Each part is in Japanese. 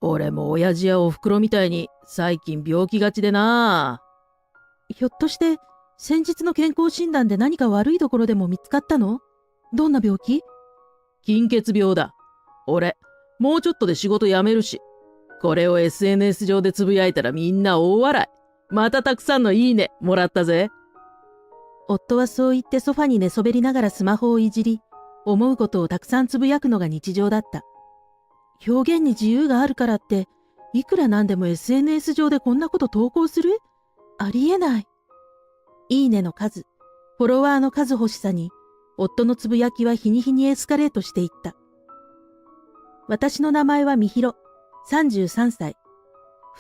俺も親父やお袋みたいに最近病気がちでな。ひょっとして先日の健康診断で何か悪いところでも見つかったの？どんな病気？貧血病だ。俺、もうちょっとで仕事辞めるし。これを SNS 上でつぶやいたらみんな大笑い。またたくさんのいいねもらったぜ。夫はそう言ってソファに寝そべりながらスマホをいじり、思うことをたくさんつぶやくのが日常だった。表現に自由があるからって、いくらなんでも SNS 上でこんなこと投稿する？ありえない。いいねの数、フォロワーの数欲しさに、夫のつぶやきは日に日にエスカレートしていった。私の名前はみひろ、33歳。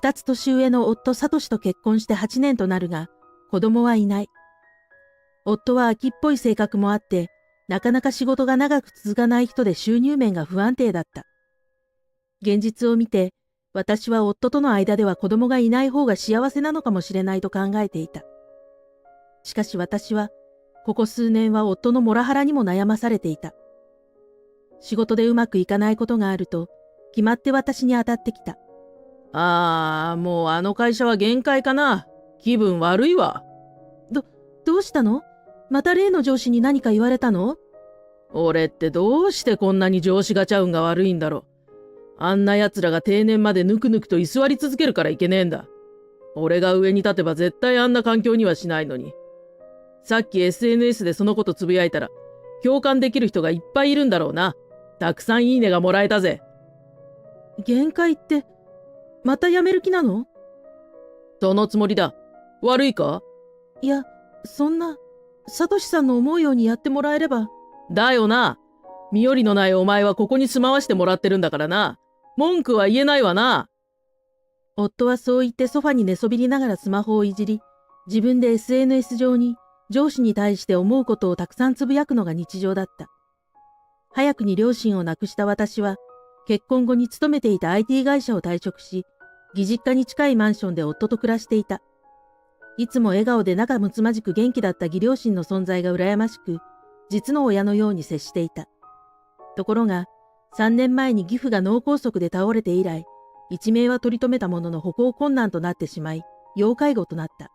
2つ年上の夫サトシと結婚して8年となるが、子供はいない。夫は秋っぽい性格もあって、なかなか仕事が長く続かない人で収入面が不安定だった。現実を見て、私は夫との間では子供がいない方が幸せなのかもしれないと考えていた。しかし私は、ここ数年は夫のモラハラにも悩まされていた。仕事でうまくいかないことがあると、決まって私に当たってきた。もうあの会社は限界かな。気分悪いわ。どうしたの？また例の上司に何か言われたの？俺ってどうしてこんなに上司がちゃ運が悪いんだろう。あんな奴らが定年までぬくぬくと居座り続けるからいけねえんだ。俺が上に立てば絶対あんな環境にはしないのに。さっき SNS でそのことつぶやいたら、共感できる人がいっぱいいるんだろうな。たくさんいいねがもらえたぜ。限界って、また辞める気なの？そのつもりだ。悪いか？いや、そんな、サトシさんの思うようにやってもらえれば。だよな。身寄りのないお前はここに住まわしてもらってるんだからな。文句は言えないわな。夫はそう言ってソファに寝そびりながらスマホをいじり、自分で SNS 上に上司に対して思うことをたくさんつぶやくのが日常だった。早くに両親を亡くした私は、結婚後に勤めていた IT 会社を退職し、義実家に近いマンションで夫と暮らしていた。いつも笑顔で仲睦まじく元気だった義両親の存在が羨ましく、実の親のように接していた。ところが、3年前に義父が脳梗塞で倒れて以来、一命は取り留めたものの歩行困難となってしまい、要介護となった。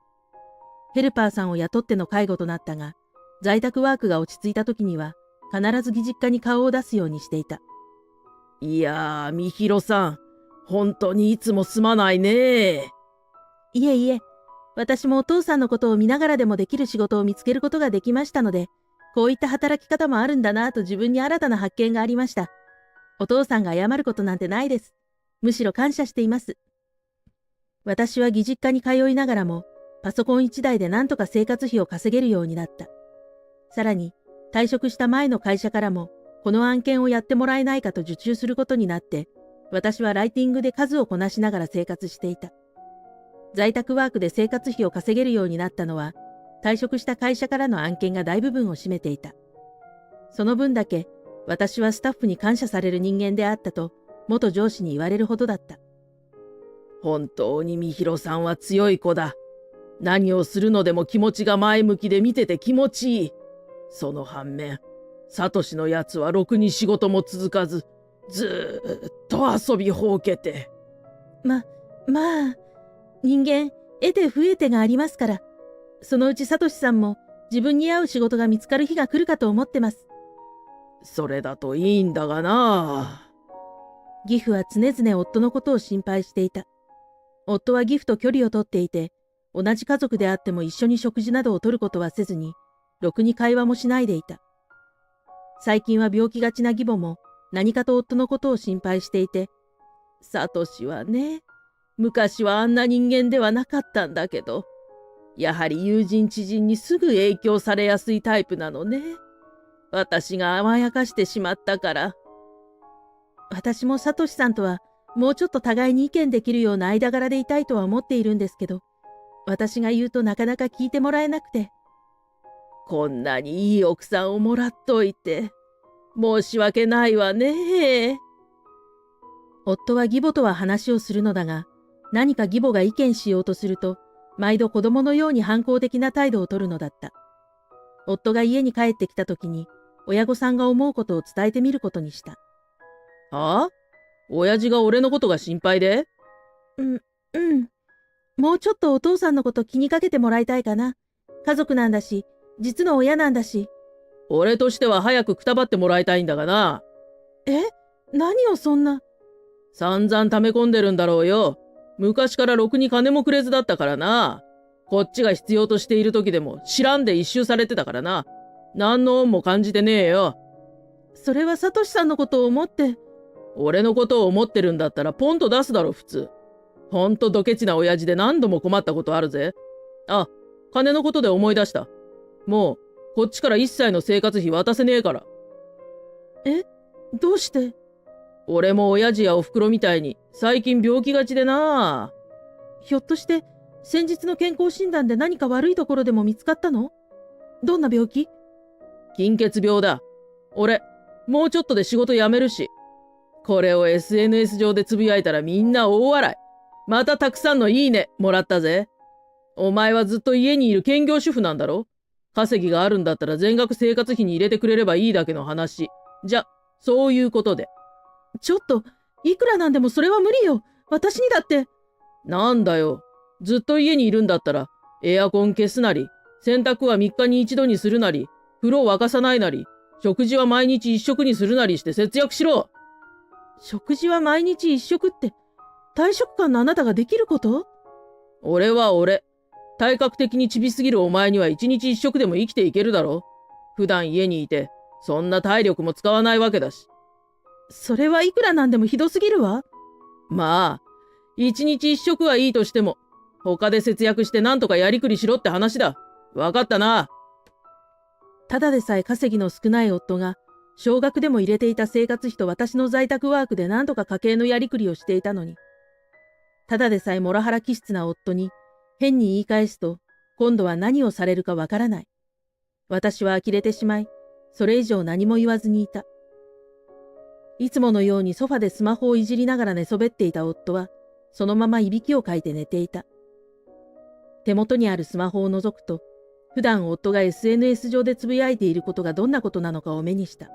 ヘルパーさんを雇っての介護となったが、在宅ワークが落ち着いた時には、必ず義実家に顔を出すようにしていた。いやー、みひろさん。本当にいつもすまないね。いえいえ、私もお父さんのことを見ながらでもできる仕事を見つけることができましたので、こういった働き方もあるんだなぁと自分に新たな発見がありました。お父さんが謝ることなんてないです。むしろ感謝しています。私は義実家に通いながらも、パソコン一台で何とか生活費を稼げるようになった。さらに、退職した前の会社からも、この案件をやってもらえないかと受注することになって、私はライティングで数をこなしながら生活していた。在宅ワークで生活費を稼げるようになったのは、退職した会社からの案件が大部分を占めていた。その分だけ、私はスタッフに感謝される人間であったと、元上司に言われるほどだった。本当にみひろさんは強い子だ。何をするのでも気持ちが前向きで見てて気持ちいい。その反面、サトシのやつはろくに仕事も続かず、ずーっと遊びほうけて。まあ、人間、得て増えてがありますから、そのうちサトシさんも自分に合う仕事が見つかる日が来るかと思ってます。それだといいんだがな。義父は常々夫のことを心配していた。夫は義父と距離をとっていて、同じ家族であっても一緒に食事などをとることはせずに、ろくに会話もしないでいた。最近は病気がちな義母も何かと夫のことを心配していて、サトシはね、昔はあんな人間ではなかったんだけど、やはり友人知人にすぐ影響されやすいタイプなのね。私が甘やかしてしまったから。私もサトシさんとはもうちょっと互いに意見できるような間柄でいたいとは思っているんですけど、私が言うとなかなか聞いてもらえなくて。こんなにいい奥さんをもらっといて、申し訳ないわね。夫は義母とは話をするのだが、何か義母が意見しようとすると、毎度子供のように反抗的な態度を取るのだった。夫が家に帰ってきた時に、親御さんが思うことを伝えてみることにした。はあ？親父が俺のことが心配で？うん。もうちょっとお父さんのこと気にかけてもらいたいかな。家族なんだし、実の親なんだし。俺としては早くくたばってもらいたいんだがな。え？何をそんな。散々溜め込んでるんだろうよ。昔からろくに金もくれずだったからな。こっちが必要としている時でも知らんで一周されてたからな。何の恩も感じてねえよ。それはサトシさんのことを思って。俺のことを思ってるんだったらポンと出すだろ普通。ほんとドケチな親父で何度も困ったことあるぜ。あ、金のことで思い出した。もうこっちから一切の生活費渡せねえから。え？どうして？俺も親父やお袋みたいに最近病気がちでな。ひょっとして先日の健康診断で何か悪いところでも見つかったの？どんな病気？貧血病だ。俺もうちょっとで仕事辞めるし。これを SNS 上でつぶやいたらみんな大笑い。またたくさんのいいねもらったぜ。お前はずっと家にいる兼業主婦なんだろ？稼ぎがあるんだったら全額生活費に入れてくれればいいだけの話。じゃ、そういうことで。ちょっと、いくらなんでもそれは無理よ。私にだって。なんだよ。ずっと家にいるんだったら、エアコン消すなり、洗濯は3日に1度にするなり、風呂沸かさないなり、食事は毎日1食にするなりして節約しろ。食事は毎日1食って、大食漢のあなたができること？俺は俺。体格的にちびすぎるお前には1日1食でも生きていけるだろ。普段家にいて、そんな体力も使わないわけだし。それはいくらなんでもひどすぎるわ。まあ、1日1食はいいとしても、他で節約してなんとかやりくりしろって話だ。わかったな。ただでさえ稼ぎの少ない夫が、少額でも入れていた生活費と私の在宅ワークで何とか家計のやりくりをしていたのに。ただでさえモラハラ気質な夫に、変に言い返すと、今度は何をされるかわからない。私は呆れてしまい、それ以上何も言わずにいた。いつものようにソファでスマホをいじりながら寝そべっていた夫は、そのままいびきをかいて寝ていた。手元にあるスマホを覗くと、普段夫が SNS 上でつぶやいていることがどんなことなのかを目にした。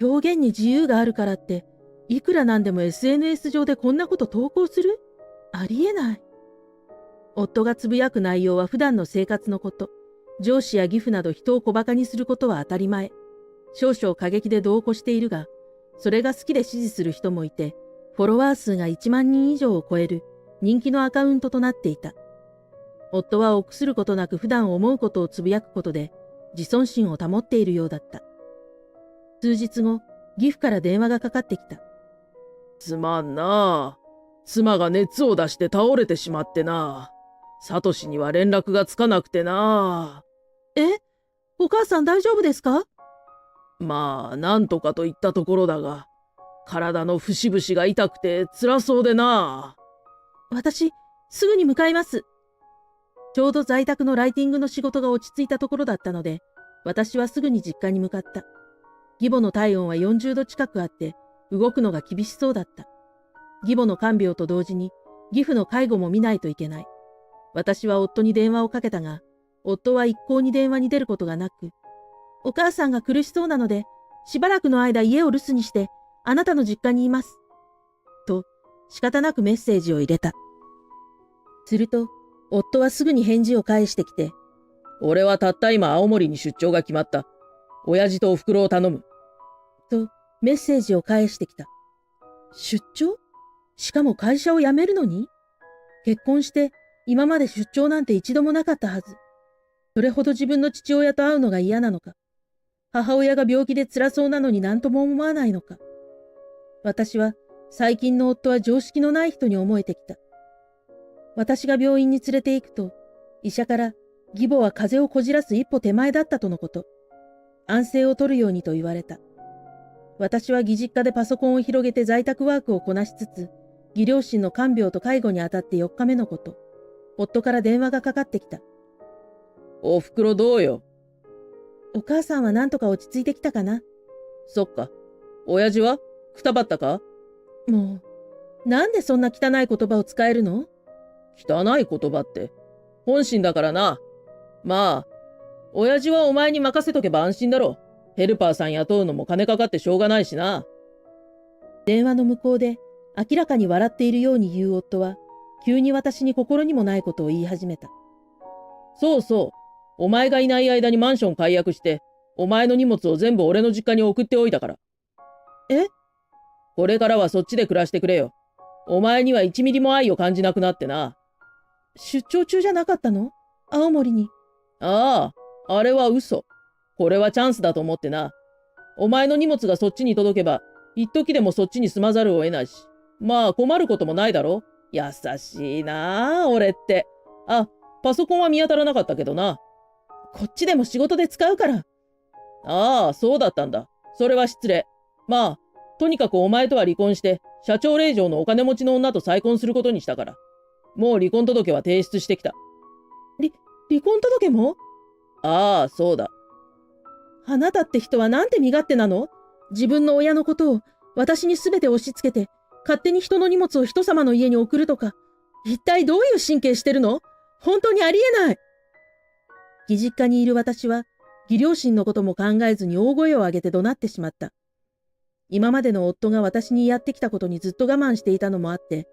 表現に自由があるからって、いくらなんでも SNS 上でこんなこと投稿する？ありえない。夫がつぶやく内容は普段の生活のこと、上司や義父など人を小馬鹿にすることは当たり前。少々過激で同行しているが、それが好きで支持する人もいて、フォロワー数が1万人以上を超える人気のアカウントとなっていた。夫は臆することなく普段思うことをつぶやくことで、自尊心を保っているようだった。数日後、義父から電話がかかってきた。すまんな。妻が熱を出して倒れてしまってな。サトシには連絡がつかなくてな。え？お母さん大丈夫ですか？まあ、なんとかといったところだが、体の節々が痛くて辛そうでな。私、すぐに向かいます。ちょうど在宅のライティングの仕事が落ち着いたところだったので、私はすぐに実家に向かった。義母の体温は40度近くあって、動くのが厳しそうだった。義母の看病と同時に、義父の介護も見ないといけない。私は夫に電話をかけたが、夫は一向に電話に出ることがなく、お母さんが苦しそうなので、しばらくの間家を留守にして、あなたの実家にいます。と、仕方なくメッセージを入れた。すると、夫はすぐに返事を返してきて、俺はたった今青森に出張が決まった。親父とお袋を頼む。と、メッセージを返してきた。出張？しかも会社を辞めるのに？結婚して今まで出張なんて一度もなかったはず。それほど自分の父親と会うのが嫌なのか。母親が病気で辛そうなのに何とも思わないのか。私は最近の夫は常識のない人に思えてきた。私が病院に連れて行くと、医者から義母は風邪をこじらす一歩手前だったとのこと。安静を取るようにと言われた。私は義実家でパソコンを広げて在宅ワークをこなしつつ、義両親の看病と介護にあたって4日目のこと、夫から電話がかかってきた。お袋どうよ？お母さんはなんとか落ち着いてきたかな？そっか。親父はくたばったか？もう、なんでそんな汚い言葉を使えるの？汚い言葉って、本心だからな。まあ、親父はお前に任せとけば安心だろ。ヘルパーさん雇うのも金かかってしょうがないしな。電話の向こうで明らかに笑っているように言う夫は、急に私に心にもないことを言い始めた。そうそう。お前がいない間にマンション解約して、お前の荷物を全部俺の実家に送っておいたから。え？これからはそっちで暮らしてくれよ。お前には1ミリも愛を感じなくなってな。出張中じゃなかったの？青森に。ああ、あれは嘘。これはチャンスだと思ってな。お前の荷物がそっちに届けば、一時でもそっちに住まざるを得ないし。まあ困ることもないだろ。優しいなあ、俺って。あ、パソコンは見当たらなかったけどな。こっちでも仕事で使うから。ああ、そうだったんだ。それは失礼。まあ、とにかくお前とは離婚して、社長令嬢のお金持ちの女と再婚することにしたから。もう離婚届は提出してきた。離婚届も？ああ、そうだ。あなたって人はなんて身勝手なの？自分の親のことを私に全て押し付けて、勝手に人の荷物を人様の家に送るとか、一体どういう神経してるの？本当にありえない。義実家にいる私は、義両親のことも考えずに大声を上げて怒鳴ってしまった。今までの夫が私にやってきたことにずっと我慢していたのもあって、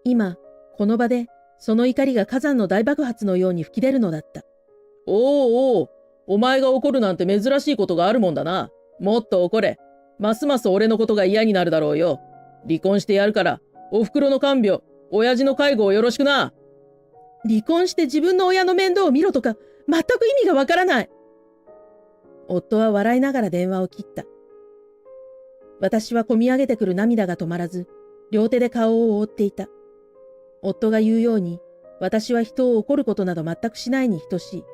今、この場で、その怒りが火山の大爆発のように吹き出るのだった。おうおう、お前が怒るなんて珍しいことがあるもんだな。もっと怒れ。ますます俺のことが嫌になるだろうよ。離婚してやるから、お袋の看病、親父の介護をよろしくな。離婚して自分の親の面倒を見ろとか、全く意味がわからない。夫は笑いながら電話を切った。私はこみ上げてくる涙が止まらず、両手で顔を覆っていた。夫が言うように、私は人を怒ることなど全くしないに等しい。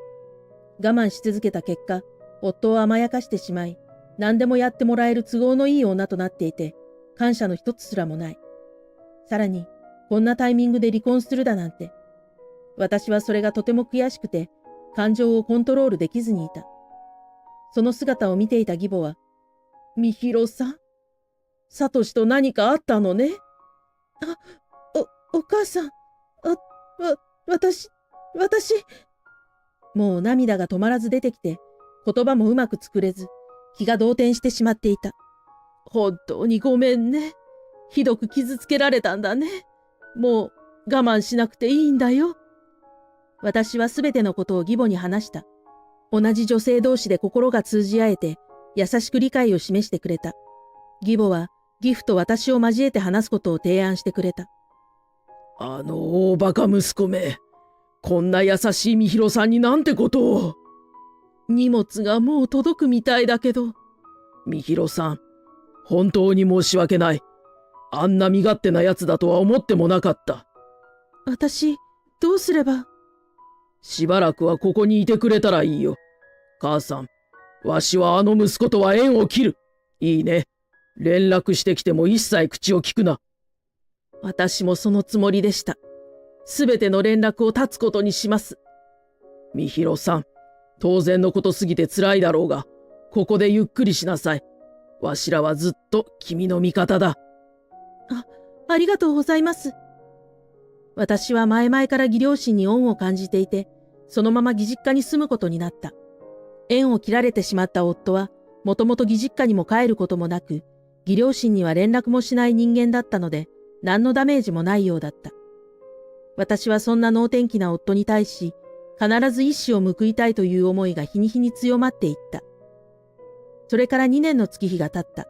我慢し続けた結果、夫を甘やかしてしまい、何でもやってもらえる都合のいい女となっていて、感謝の一つすらもない。さらに、こんなタイミングで離婚するだなんて。私はそれがとても悔しくて、感情をコントロールできずにいた。その姿を見ていた義母は、みひろさん、サトシと何かあったのね。お母さん、私。もう涙が止まらず出てきて、言葉もうまく作れず、気が動転してしまっていた。本当にごめんね。ひどく傷つけられたんだね。もう我慢しなくていいんだよ。私はすべてのことを義母に話した。同じ女性同士で心が通じ合えて、優しく理解を示してくれた。義母は、義父と私を交えて話すことを提案してくれた。あの大バカ息子め。こんな優しいみひろさんになんてことを。荷物がもう届くみたいだけど。みひろさん、本当に申し訳ない。あんな身勝手なやつだとは思ってもなかった。私、どうすれば？しばらくはここにいてくれたらいいよ。母さん、わしはあの息子とは縁を切る。いいね。連絡してきても一切口を聞くな。私もそのつもりでした。すべての連絡を断つことにします。みひろさん、当然のことすぎて辛いだろうが、ここでゆっくりしなさい。わしらはずっと君の味方だ。ありがとうございます。私は前々から義両親に恩を感じていて、そのまま義実家に住むことになった。縁を切られてしまった夫は、もともと義実家にも帰ることもなく、義両親には連絡もしない人間だったので、何のダメージもないようだった。私はそんな能天気な夫に対し、必ず一矢を報いたいという思いが日に日に強まっていった。それから2年の月日が経った。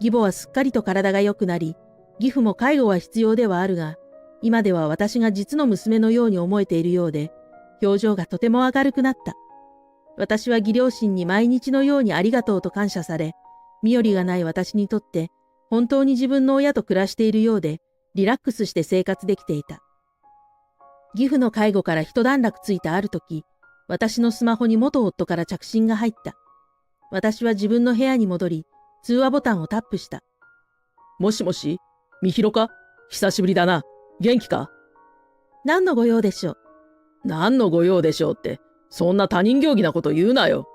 義母はすっかりと体が良くなり、義父も介護は必要ではあるが、今では私が実の娘のように思えているようで、表情がとても明るくなった。私は義両親に毎日のようにありがとうと感謝され、身寄りがない私にとって、本当に自分の親と暮らしているようで、リラックスして生活できていた。義父の介護から一段落ついたある時、私のスマホに元夫から着信が入った。私は自分の部屋に戻り、通話ボタンをタップした。もしもし、みひろか？久しぶりだな。元気か？何のご用でしょう？何のご用でしょうって、そんな他人行儀なこと言うなよ。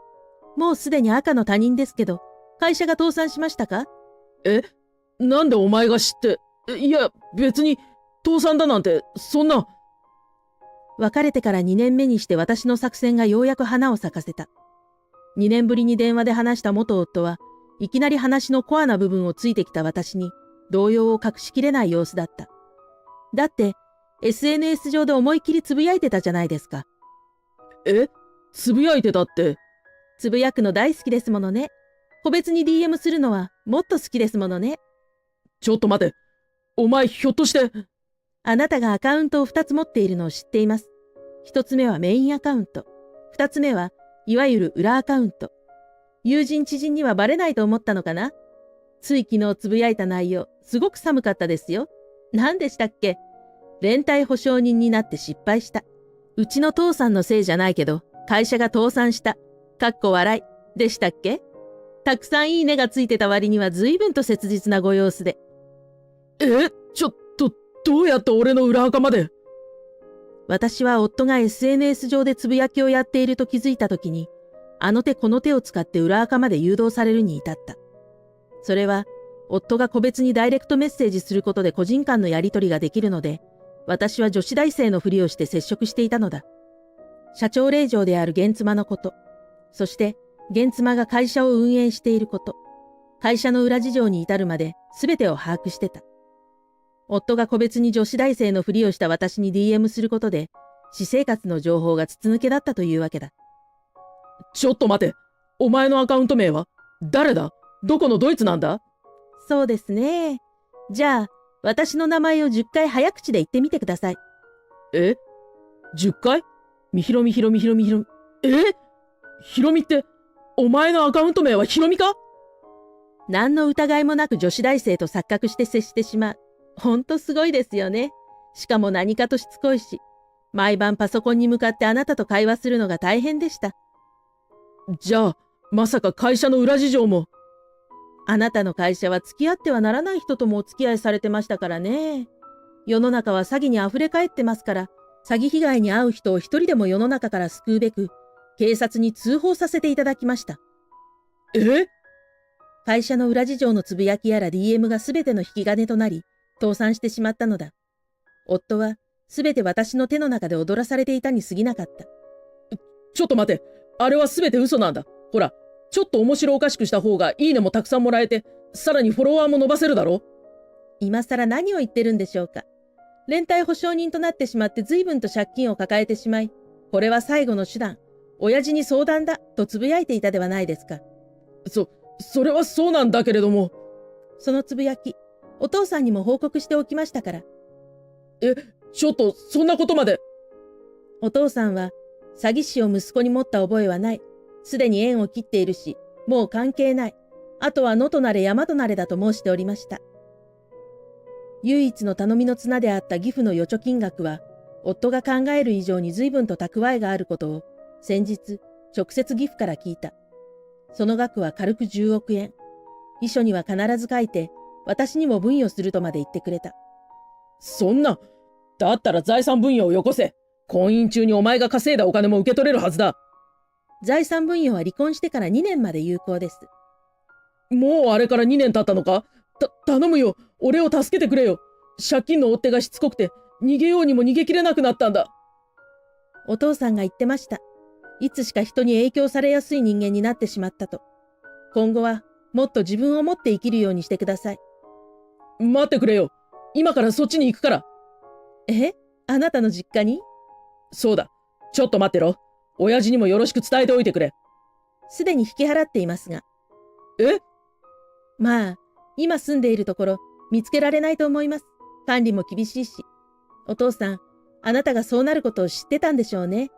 もうすでに赤の他人ですけど、会社が倒産しましたか？なんでお前が知って、いや、別に、倒産だなんて、そんな。別れてから2年目にして私の作戦がようやく花を咲かせた。2年ぶりに電話で話した元夫は、いきなり話のコアな部分をついてきた私に、動揺を隠しきれない様子だった。だって、SNS 上で思いっきりつぶやいてたじゃないですか。え？つぶやいてたって。つぶやくの大好きですものね。個別に DM するのはもっと好きですものね。ちょっと待て。お前ひょっとして。あなたがアカウントを2つ持っているのを知っています。1つ目はメインアカウント。2つ目はいわゆる裏アカウント。友人知人にはバレないと思ったのかな？つい昨日つぶやいた内容、すごく寒かったですよ。何でしたっけ？連帯保証人になって失敗した。うちの父さんのせいじゃないけど、会社が倒産した。かっこ笑い。でしたっけ？たくさんいいねがついてた割には随分と切実なご様子で。ちょっと、どうやって俺の裏垢まで。私は夫が SNS 上でつぶやきをやっていると気づいたときに、あの手この手を使って裏垢まで誘導されるに至った。それは、夫が個別にダイレクトメッセージすることで個人間のやり取りができるので、私は女子大生のふりをして接触していたのだ。社長令嬢である現妻のこと、そして現妻が会社を運営していること、会社の裏事情に至るまで全てを把握してた。夫が個別に女子大生のふりをした私に DM することで、私生活の情報が筒抜けだったというわけだ。ちょっと待て。お前のアカウント名は誰だ？どこのドイツなんだ？そうですね。じゃあ、私の名前を10回早口で言ってみてください。10回？みひろみひろみひろみひろみ。ひろみって、お前のアカウント名はひろみか？何の疑いもなく女子大生と錯覚して接してしまう。ほんとすごいですよね。しかも何かとしつこいし、毎晩パソコンに向かってあなたと会話するのが大変でした。じゃあ、まさか会社の裏事情も。あなたの会社は付き合ってはならない人ともお付き合いされてましたからね。世の中は詐欺に溢れ返ってますから、詐欺被害に遭う人を一人でも世の中から救うべく、警察に通報させていただきました。会社の裏事情のつぶやきやら DM がすべての引き金となり、倒産してしまったのだ。夫はすべて私の手の中で踊らされていたに過ぎなかった。ちょっと待て。あれはすべて嘘なんだ。ほら、ちょっと面白おかしくした方がいいねもたくさんもらえて、さらにフォロワーも伸ばせるだろ？今更何を言ってるんでしょうか。連帯保証人となってしまって随分と借金を抱えてしまい、これは最後の手段、親父に相談だとつぶやいていたではないですか。それはそうなんだけれども。そのつぶやき、お父さんにも報告しておきましたから。ちょっと、そんなことまで。お父さんは、詐欺師を息子に持った覚えはない。すでに縁を切っているし、もう関係ない。あとは野となれ山となれだと申しておりました。唯一の頼みの綱であった義父の預貯金額は、夫が考える以上に随分と蓄えがあることを、先日、直接義父から聞いた。その額は軽く10億円。遺書には必ず書いて、私にも分与するとまで言ってくれた。そんな、だったら財産分与をよこせ。婚姻中にお前が稼いだお金も受け取れるはずだ。財産分与は離婚してから2年まで有効です。もうあれから2年経ったのか？頼むよ。俺を助けてくれよ。借金の追っ手がしつこくて、逃げようにも逃げきれなくなったんだ。お父さんが言ってました。いつしか人に影響されやすい人間になってしまったと。今後はもっと自分を持って生きるようにしてください。待ってくれよ。今からそっちに行くから。あなたの実家に？そうだ。ちょっと待ってろ。親父にもよろしく伝えておいてくれ。すでに引き払っていますが。まあ、今住んでいるところ、見つけられないと思います。管理も厳しいし。お父さん、あなたがそうなることを知ってたんでしょうね。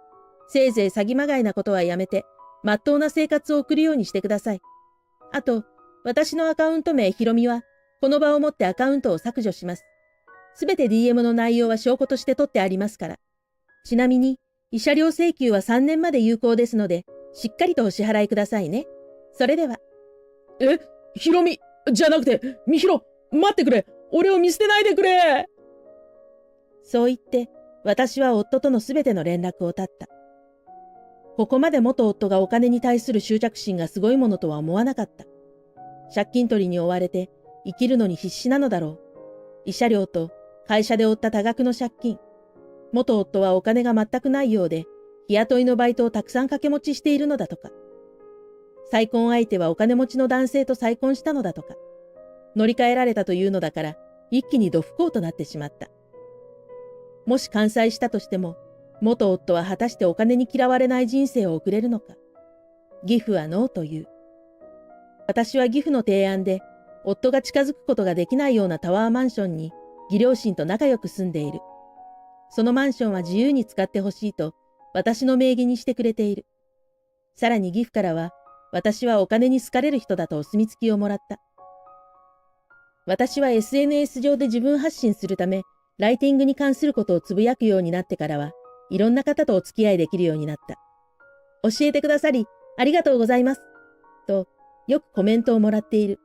せいぜい詐欺まがいなことはやめて、まっとうな生活を送るようにしてください。あと、私のアカウント名ひろみは、この場をもってアカウントを削除します。すべて DM の内容は証拠として取ってありますから。ちなみに、慰謝料請求は3年まで有効ですので、しっかりとお支払いくださいね。それでは。ひろみ、じゃなくて、みひろ、待ってくれ。俺を見捨てないでくれ。そう言って、私は夫とのすべての連絡を絶った。ここまで元夫がお金に対する執着心がすごいものとは思わなかった。借金取りに追われて、生きるのに必死なのだろう。慰謝料と会社で負った多額の借金。元夫はお金が全くないようで、日雇いのバイトをたくさん掛け持ちしているのだとか。再婚相手はお金持ちの男性と再婚したのだとか。乗り換えられたというのだから、一気にど不幸となってしまった。もし完済したとしても、元夫は果たしてお金に嫌われない人生を送れるのか。義父はノーという。私は義父の提案で、夫が近づくことができないようなタワーマンションに、義両親と仲良く住んでいる。そのマンションは自由に使ってほしいと、私の名義にしてくれている。さらに義父からは、私はお金に好かれる人だとお墨付きをもらった。私は SNS 上で自分発信するため、ライティングに関することをつぶやくようになってからは、いろんな方とお付き合いできるようになった。教えてくださり、ありがとうございます。と、よくコメントをもらっている。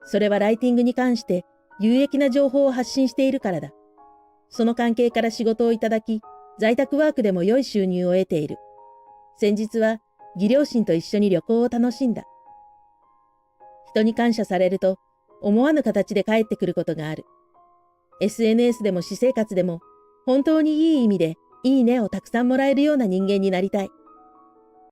それはライティングに関して有益な情報を発信しているからだ。その関係から仕事をいただき、在宅ワークでも良い収入を得ている。先日は、義両親と一緒に旅行を楽しんだ。人に感謝されると、思わぬ形で返ってくることがある。SNS でも私生活でも、本当にいい意味で、いいねをたくさんもらえるような人間になりたい。